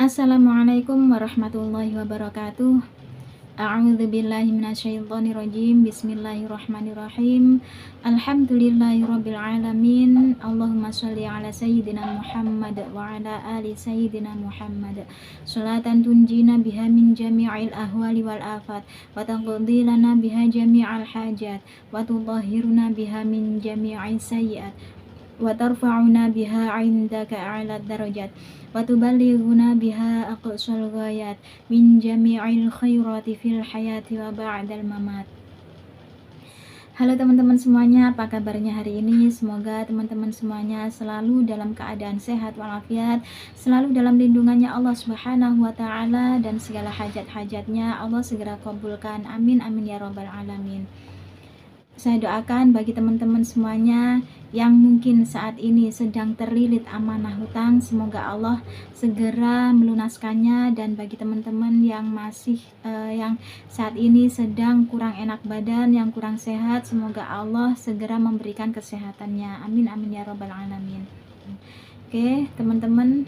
Assalamualaikum warahmatullahi wabarakatuh. A'udzu billahi minasyaitonir rajim. Bismillahirrahmanirrahim. Alhamdulillahirabbil alamin. Allahumma shalli ala sayyidina Muhammad wa ala ali sayyidina Muhammad. Sholatan tunjina biha min jami'il ahwali wal afat wa taqdi lana biha jami'al hajat wa tudahhiruna biha min jami'is sayyi'at wa tarfa'una biha 'indaka a'la darajat wa tuballighuna biha aqsal ghayat min jami'il khairati fil hayati wa ba'dal mamat. Halo teman-teman semuanya, apa kabarnya hari ini? Semoga teman-teman semuanya selalu dalam keadaan sehat walafiat, selalu dalam lindungannya Allah Subhanahu wa taala, dan segala hajat-hajatnya Allah segera kabulkan. Amin amin ya rabbal alamin. Saya doakan bagi teman-teman semuanya yang mungkin saat ini sedang terlilit amanah hutang, semoga Allah segera melunaskannya. Dan bagi teman-teman yang masih yang saat ini sedang kurang enak badan, yang kurang sehat, semoga Allah segera memberikan kesehatannya. Amin amin ya rabbal alamin. Oke teman-teman,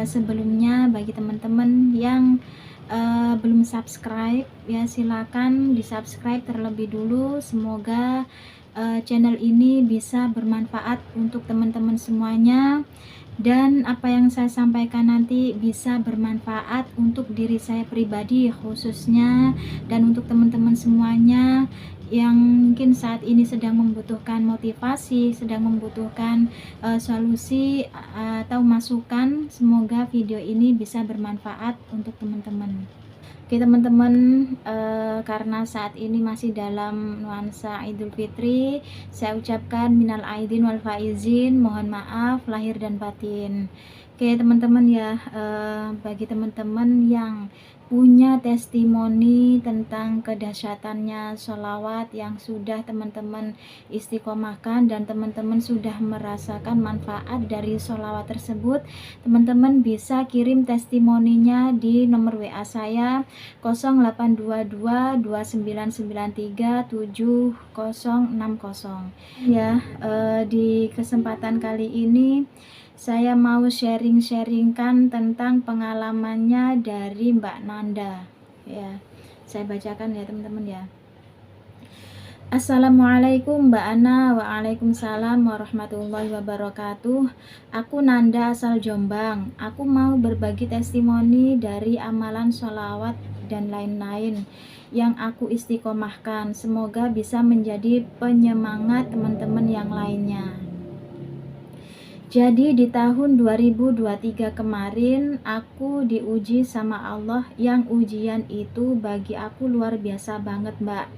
sebelumnya bagi teman-teman yang belum subscribe, ya silakan di subscribe terlebih dulu. Semoga channel ini bisa bermanfaat untuk teman-teman semuanya, dan apa yang saya sampaikan nanti bisa bermanfaat untuk diri saya pribadi khususnya, dan untuk teman-teman semuanya yang mungkin saat ini sedang membutuhkan motivasi, sedang membutuhkan solusi atau masukan. Semoga video ini bisa bermanfaat untuk teman-teman. Oke teman-teman, karena saat ini masih dalam nuansa Idul Fitri, saya ucapkan minal aidin wal faizin, mohon maaf lahir dan batin. Oke teman-teman ya, bagi teman-teman yang punya testimoni tentang kedahsyatannya sholawat yang sudah teman-teman istiqomahkan dan teman-teman sudah merasakan manfaat dari sholawat tersebut, teman-teman bisa kirim testimoninya di nomor WA saya 082229937060 ya. Di kesempatan kali ini saya mau sharing-sharingkan tentang pengalamannya dari Mbak Nanda ya. Saya bacakan ya teman-teman ya. Assalamualaikum Mbak Ana. Waalaikumsalam warahmatullahi wabarakatuh. Aku Nanda asal Jombang. Aku mau berbagi testimoni dari amalan sholawat dan lain-lain yang aku istiqomahkan. Semoga bisa menjadi penyemangat teman-teman yang lainnya. Jadi di tahun 2023 kemarin aku diuji sama Allah, yang ujian itu bagi aku luar biasa banget Mbak.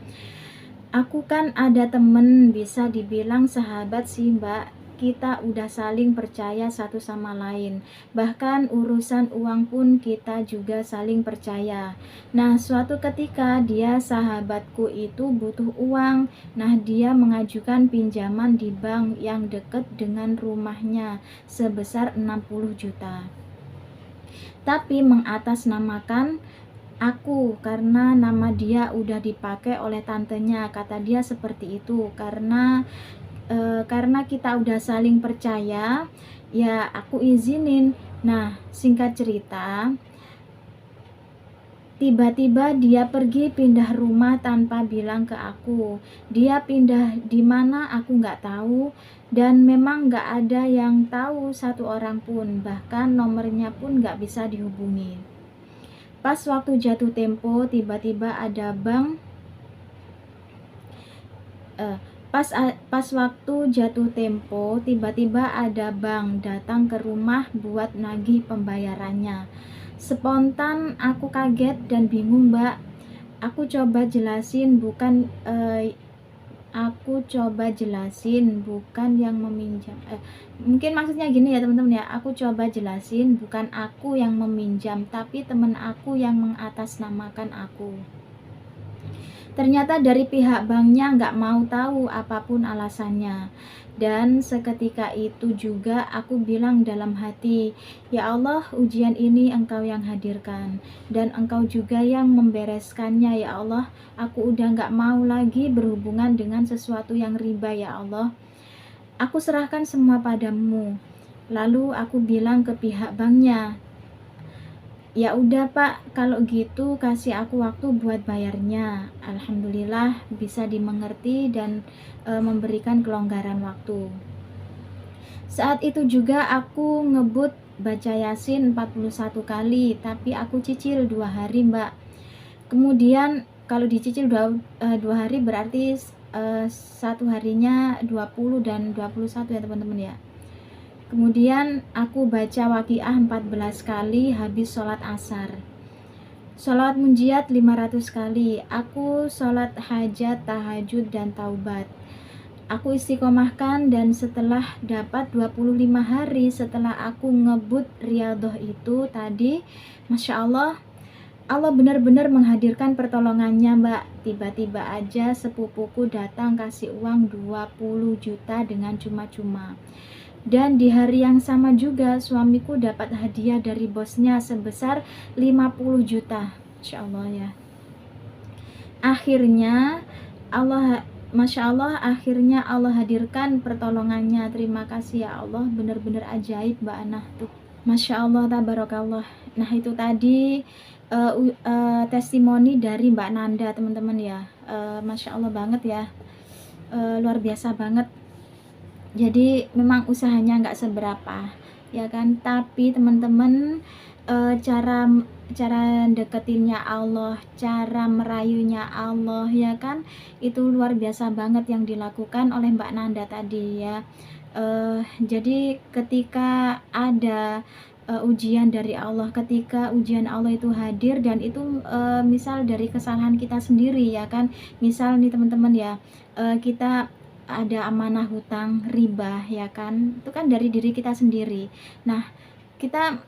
Aku kan ada temen, bisa dibilang sahabat sih Mbak. Kita udah saling percaya satu sama lain. Bahkan urusan uang pun kita juga saling percaya. Nah, suatu ketika dia sahabatku itu butuh uang. Nah, dia mengajukan pinjaman di bank yang dekat dengan rumahnya sebesar 60 juta. Tapi mengatasnamakan aku karena nama dia udah dipakai oleh tantenya. Kata dia seperti itu karena kita udah saling percaya, ya aku izinin. Nah, singkat cerita, tiba-tiba dia pergi pindah rumah tanpa bilang ke aku. Dia pindah di mana aku nggak tahu, dan memang nggak ada yang tahu satu orang pun, bahkan nomornya pun nggak bisa dihubungi. Pas waktu jatuh tempo, tiba-tiba ada bank Pas waktu jatuh tempo, tiba-tiba ada bank datang ke rumah buat nagih pembayarannya. Spontan aku kaget dan bingung Mbak. Aku coba jelasin bukan yang meminjam. Mungkin maksudnya gini ya teman-teman ya. Aku coba jelasin bukan aku yang meminjam, tapi teman aku yang mengatasnamakan aku. Ternyata dari pihak banknya nggak mau tahu apapun alasannya. Dan seketika itu juga aku bilang dalam hati, ya Allah, ujian ini Engkau yang hadirkan, dan Engkau juga yang membereskannya ya Allah. Aku udah nggak mau lagi berhubungan dengan sesuatu yang riba ya Allah. Aku serahkan semua padamu. Lalu aku bilang ke pihak banknya, Ya udah Pak, kalau gitu kasih aku waktu buat bayarnya. Alhamdulillah bisa dimengerti dan memberikan kelonggaran waktu. Saat itu juga aku ngebut baca Yasin 41 kali, tapi aku cicil 2 hari Mbak. Kemudian kalau dicicil 2 hari berarti satu harinya 20 dan 21 ya teman-teman ya. Kemudian aku baca Waqiah 14 kali habis sholat asar. Sholat munjiat 500 kali. Aku sholat hajat, tahajud, dan taubat. Aku istiqomahkan dan setelah dapat 25 hari setelah aku ngebut riyadhah itu tadi, Masya Allah, Allah benar-benar menghadirkan pertolongannya Mbak. Tiba-tiba aja sepupuku datang kasih uang 20 juta dengan cuma-cuma. Dan di hari yang sama juga suamiku dapat hadiah dari bosnya sebesar 50 juta. Masya Allah ya. Akhirnya Allah, Masya Allah, akhirnya Allah hadirkan pertolongannya. Terima kasih ya Allah, benar-benar ajaib Mbak Anah tuh. Masya Allah, tabarakallah. Nah itu tadi testimoni dari Mbak Nanda teman-teman ya. Masya Allah banget ya, luar biasa banget. Jadi memang usahanya nggak seberapa ya kan, tapi teman-teman cara cara deketinnya Allah, cara merayunya Allah ya kan, itu luar biasa banget yang dilakukan oleh Mbak Nanda tadi ya. Jadi ketika ada ujian dari Allah, ketika ujian Allah itu hadir dan itu misal dari kesalahan kita sendiri ya kan, misal nih teman-teman ya, kita ada amanah hutang riba ya kan, itu kan dari diri kita sendiri. Nah kita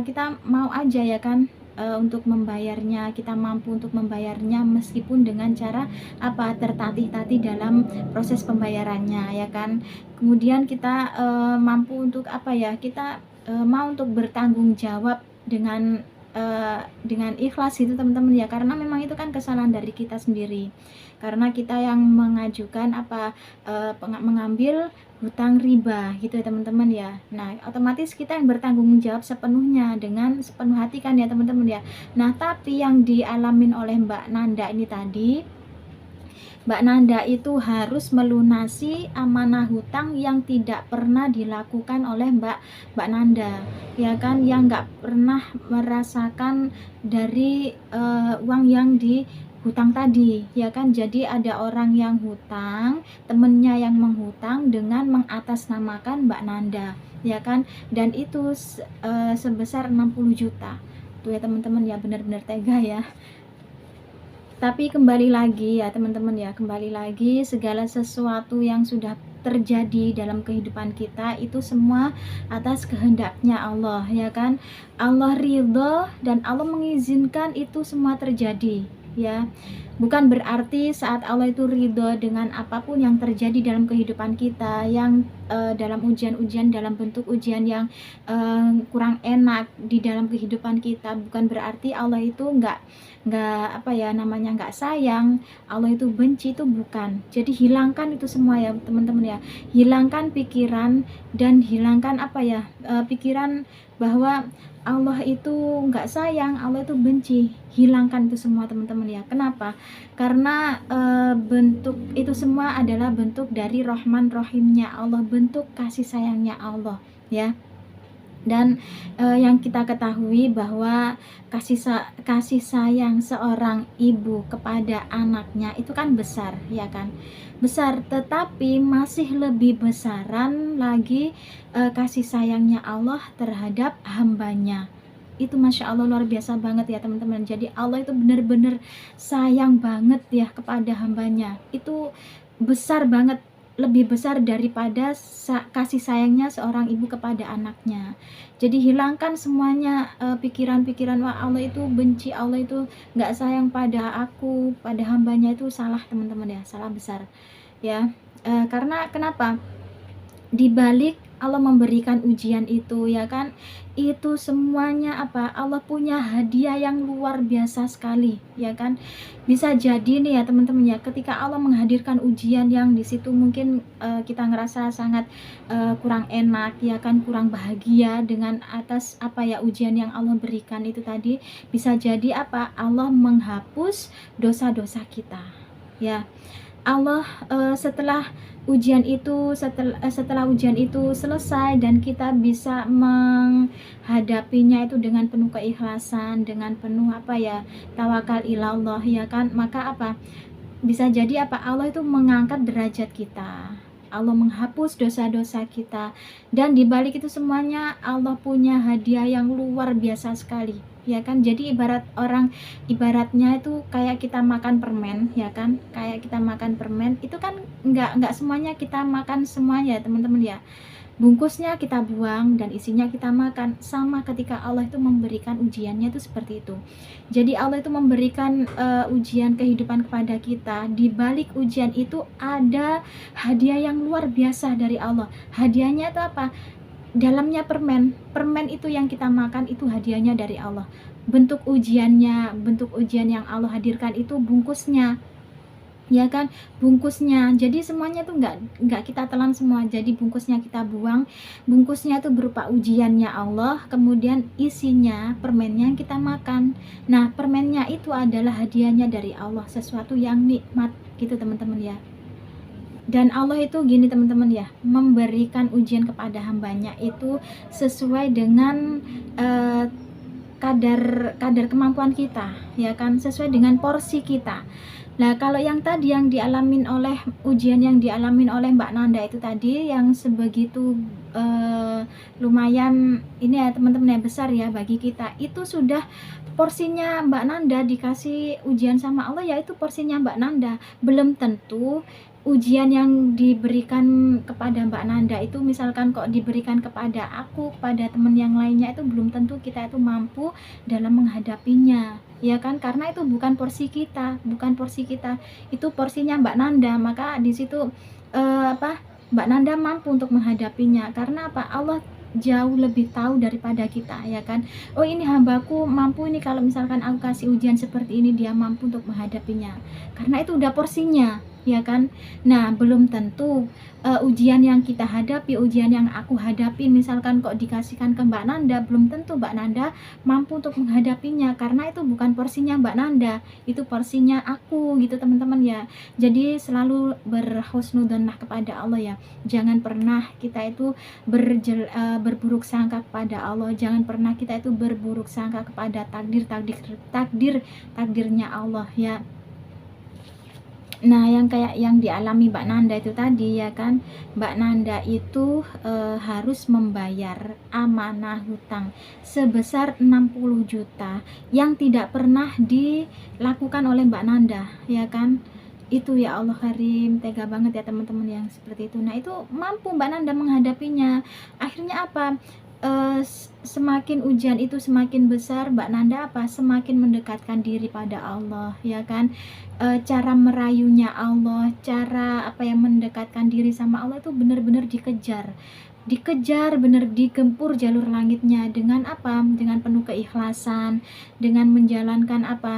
kita mau aja ya kan, untuk membayarnya, kita mampu untuk membayarnya meskipun dengan cara apa, tertatih-tatih dalam proses pembayarannya ya kan. Kemudian kita mampu untuk apa ya, kita mau untuk bertanggung jawab dengan ikhlas itu teman-teman ya, karena memang itu kan kesalahan dari kita sendiri, karena kita yang mengajukan apa, mengambil hutang riba gitu ya teman-teman ya. Nah otomatis kita yang bertanggung jawab sepenuhnya dengan sepenuh hati kan ya teman-teman ya. Nah tapi yang dialamin oleh Mbak Nanda ini tadi, Mbak Nanda itu harus melunasi amanah hutang yang tidak pernah dilakukan oleh Mbak Nanda ya kan, yang nggak pernah merasakan dari uang yang di hutang tadi ya kan. Jadi ada orang yang hutang, temennya yang menghutang dengan mengatasnamakan Mbak Nanda ya kan, dan itu sebesar 60 juta tuh ya teman-teman ya, benar-benar tega ya. Tapi kembali lagi ya teman-teman ya, kembali lagi segala sesuatu yang sudah terjadi dalam kehidupan kita itu semua atas kehendaknya Allah ya kan. Allah ridho dan Allah mengizinkan itu semua terjadi ya. Bukan berarti saat Allah itu ridho dengan apapun yang terjadi dalam kehidupan kita, yang dalam ujian-ujian, dalam bentuk ujian yang kurang enak di dalam kehidupan kita, bukan berarti Allah itu nggak apa ya namanya, nggak sayang, Allah itu benci, itu bukan. Jadi hilangkan itu semua ya teman-teman ya, hilangkan pikiran dan hilangkan apa ya, pikiran bahwa Allah itu nggak sayang, Allah itu benci. Hilangkan itu semua teman-teman ya. Kenapa? Karena bentuk itu semua adalah bentuk dari Rahman Rahimnya Allah, bentuk kasih sayangnya Allah ya. Dan yang kita ketahui bahwa kasih sayang seorang ibu kepada anaknya itu kan besar ya kan, besar, tetapi masih lebih besaran lagi kasih sayangnya Allah terhadap hambanya. Itu Masya Allah luar biasa banget ya teman-teman. Jadi Allah itu benar-benar sayang banget ya kepada hambanya, itu besar banget, lebih besar daripada kasih sayangnya seorang ibu kepada anaknya. Jadi hilangkan semuanya pikiran-pikiran wah Allah itu benci, Allah itu nggak sayang pada aku, pada hambanya, itu salah teman-teman ya, salah besar ya. Karena kenapa? di balik Allah memberikan ujian itu, ya kan, itu semuanya apa, Allah punya hadiah yang luar biasa sekali, ya kan. Bisa jadi nih ya teman-teman ya, ketika Allah menghadirkan ujian yang di situ mungkin kita ngerasa sangat kurang enak, ya kan, kurang bahagia dengan atas apa ya ujian yang Allah berikan itu tadi, bisa jadi apa, Allah menghapus dosa-dosa kita, ya. Allah setelah ujian itu selesai dan kita bisa menghadapinya itu dengan penuh keikhlasan, dengan penuh apa ya, tawakal ilallah, ya kan, maka apa, bisa jadi apa, Allah itu mengangkat derajat kita, Allah menghapus dosa-dosa kita, dan di balik itu semuanya Allah punya hadiah yang luar biasa sekali, ya kan. Jadi ibaratnya itu kayak kita makan permen, ya kan, kayak kita makan permen itu kan nggak semuanya kita makan semuanya, teman-teman ya. Bungkusnya kita buang dan isinya kita makan. Sama ketika Allah itu memberikan ujiannya itu seperti itu. Jadi Allah itu memberikan ujian kehidupan kepada kita. Di balik ujian itu ada hadiah yang luar biasa dari Allah. Hadiahnya itu apa? Dalamnya permen. Permen itu yang kita makan itu hadiahnya dari Allah. Bentuk ujian yang Allah hadirkan itu bungkusnya, ya kan, bungkusnya. Jadi semuanya tuh nggak kita telan semua, jadi bungkusnya kita buang. Bungkusnya tuh berupa ujiannya Allah, kemudian isinya permennya yang kita makan. Nah, permennya itu adalah hadiahnya dari Allah, sesuatu yang nikmat gitu teman-teman ya. Dan Allah itu gini teman-teman ya, memberikan ujian kepada hambanya itu sesuai dengan kadar kemampuan kita, ya kan, sesuai dengan porsi kita. Nah, kalau yang tadi yang ujian yang dialamin oleh Mbak Nanda itu tadi yang sebegitu lumayan ini ya teman-teman ya, besar ya bagi kita, itu sudah porsinya Mbak Nanda, dikasih ujian sama Allah, ya itu porsinya Mbak Nanda. Belum tentu ujian yang diberikan kepada Mbak Nanda itu, misalkan kok diberikan kepada aku, kepada teman yang lainnya, itu belum tentu kita itu mampu dalam menghadapinya, ya kan, karena itu bukan porsi kita, itu porsinya Mbak Nanda. Maka di situ Mbak Nanda mampu untuk menghadapinya, karena apa, Allah jauh lebih tahu daripada kita, ya kan. Oh, ini hambaku mampu ini, kalau misalkan aku kasih ujian seperti ini dia mampu untuk menghadapinya, karena itu udah porsinya, ya kan. Nah, belum tentu ujian yang kita hadapi, ujian yang aku hadapi, misalkan kok dikasihkan ke Mbak Nanda, belum tentu Mbak Nanda mampu untuk menghadapinya, karena itu bukan porsinya Mbak Nanda, itu porsinya aku gitu teman-teman ya. Jadi selalu berhusnudzannah kepada Allah ya. Jangan pernah kita itu berburuk sangka kepada Allah, jangan pernah kita itu berburuk sangka kepada takdirnya Allah ya. Nah, yang kayak yang dialami Mbak Nanda itu tadi, ya kan, Mbak Nanda itu harus membayar amanah hutang sebesar 60 juta yang tidak pernah dilakukan oleh Mbak Nanda, ya kan. Itu ya Allah Karim, tega banget ya teman-teman yang seperti itu. Nah, itu mampu Mbak Nanda menghadapinya. Akhirnya apa? Semakin ujian itu semakin besar, Mbak Nanda apa, semakin mendekatkan diri pada Allah, ya kan. Cara merayunya Allah, cara apa yang mendekatkan diri sama Allah itu benar-benar dikejar, bener digempur jalur langitnya dengan apa, dengan penuh keikhlasan, dengan menjalankan apa,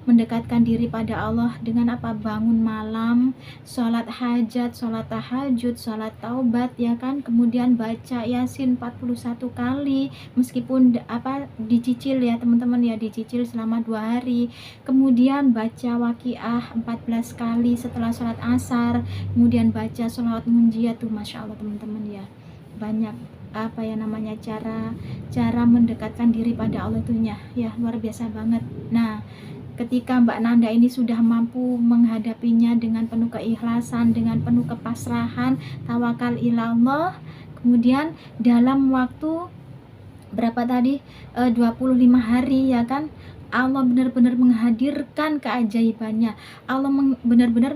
mendekatkan diri pada Allah dengan apa, bangun malam, sholat hajat, sholat tahajud, sholat taubat, ya kan, kemudian baca Yasin 41 kali, meskipun apa dicicil ya teman-teman ya, dicicil selama 2 hari, kemudian baca waqiah 14 kali setelah sholat asar, kemudian baca sholawat munjiat tuh, masya Allah teman-teman ya. Banyak apa ya namanya, cara mendekatkan diri pada Allah itu ya luar biasa banget. Nah, ketika Mbak Nanda ini sudah mampu menghadapinya dengan penuh keikhlasan, dengan penuh kepasrahan, tawakal ilallah, kemudian dalam waktu berapa tadi, 25 hari, ya kan, Allah benar-benar menghadirkan keajaibannya. Allah benar-benar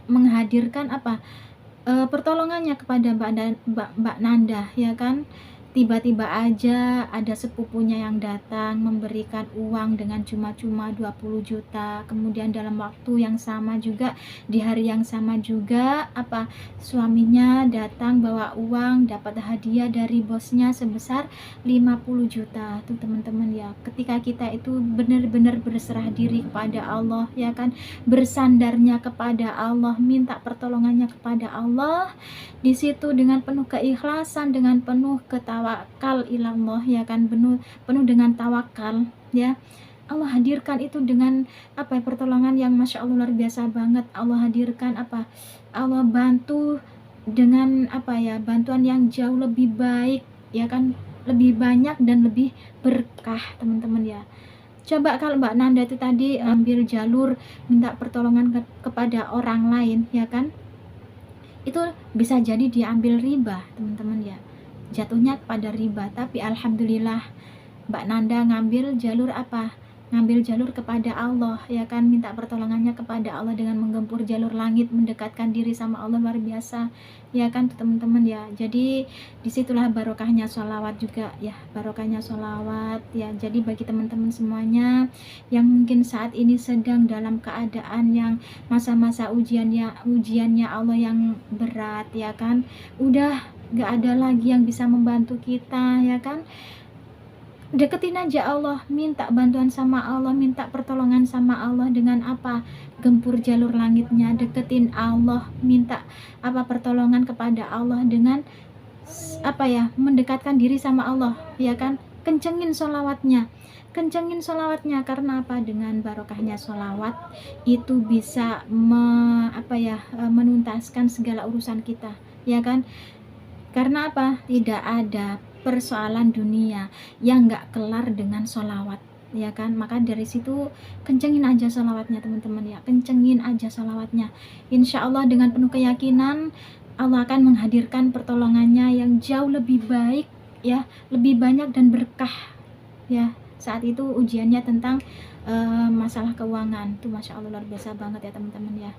menghadirkan apa, pertolongannya kepada Mbak Nanda, ya kan. tiba-tiba aja ada sepupunya yang datang memberikan uang dengan cuma-cuma 20 juta, kemudian dalam waktu yang sama juga, di hari yang sama juga suaminya datang bawa uang, dapat hadiah dari bosnya sebesar 50 juta. Tuh teman-teman ya, ketika kita itu benar-benar berserah diri kepada Allah ya kan, bersandarnya kepada Allah, minta pertolongannya kepada Allah, di situ dengan penuh keikhlasan, dengan penuh ketawakal ilallah ya kan, penuh dengan tawakal ya, Allah hadirkan itu dengan pertolongan yang masya Allah luar biasa banget. Allah hadirkan Allah bantu dengan bantuan yang jauh lebih baik ya kan, lebih banyak dan lebih berkah teman-teman ya. Coba kalau Mbak Nanda itu tadi ambil jalur minta pertolongan kepada orang lain ya kan, itu bisa jadi diambil riba teman-teman ya, jatuhnya pada riba. Tapi alhamdulillah Mbak Nanda ngambil jalur ngambil jalur kepada Allah ya kan, minta pertolongannya kepada Allah dengan menggempur jalur langit, mendekatkan diri sama Allah, luar biasa ya kan teman-teman ya. Jadi disitulah barokahnya sholawat juga ya, barokahnya sholawat ya. Jadi bagi teman-teman semuanya yang mungkin saat ini sedang dalam keadaan yang masa-masa ujiannya Allah yang berat ya kan, udah gak ada lagi yang bisa membantu kita ya kan, deketin aja Allah, minta bantuan sama Allah, minta pertolongan sama Allah dengan gempur jalur langitnya, deketin Allah, minta pertolongan kepada Allah dengan mendekatkan diri sama Allah ya kan, kencengin sholawatnya, karena dengan barokahnya sholawat itu bisa menuntaskan segala urusan kita ya kan. Karena tidak ada persoalan dunia yang gak kelar dengan sholawat ya kan. Maka dari situ kencengin aja sholawatnya teman-teman ya, kencengin aja sholawatnya. Insya Allah dengan penuh keyakinan Allah akan menghadirkan pertolongannya yang jauh lebih baik ya, lebih banyak dan berkah ya. Saat itu ujiannya tentang masalah keuangan tuh, masya Allah luar biasa banget ya teman-teman ya.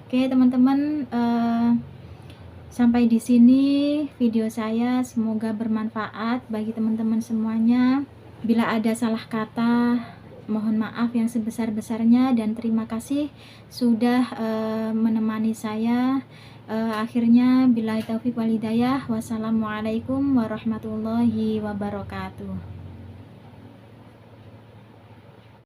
Oke teman-teman, sampai di sini video saya, semoga bermanfaat bagi teman-teman semuanya. Bila ada salah kata, mohon maaf yang sebesar-besarnya, dan terima kasih sudah menemani saya. Akhirnya billahi taufiq wal hidayah. Wassalamualaikum warahmatullahi wabarakatuh.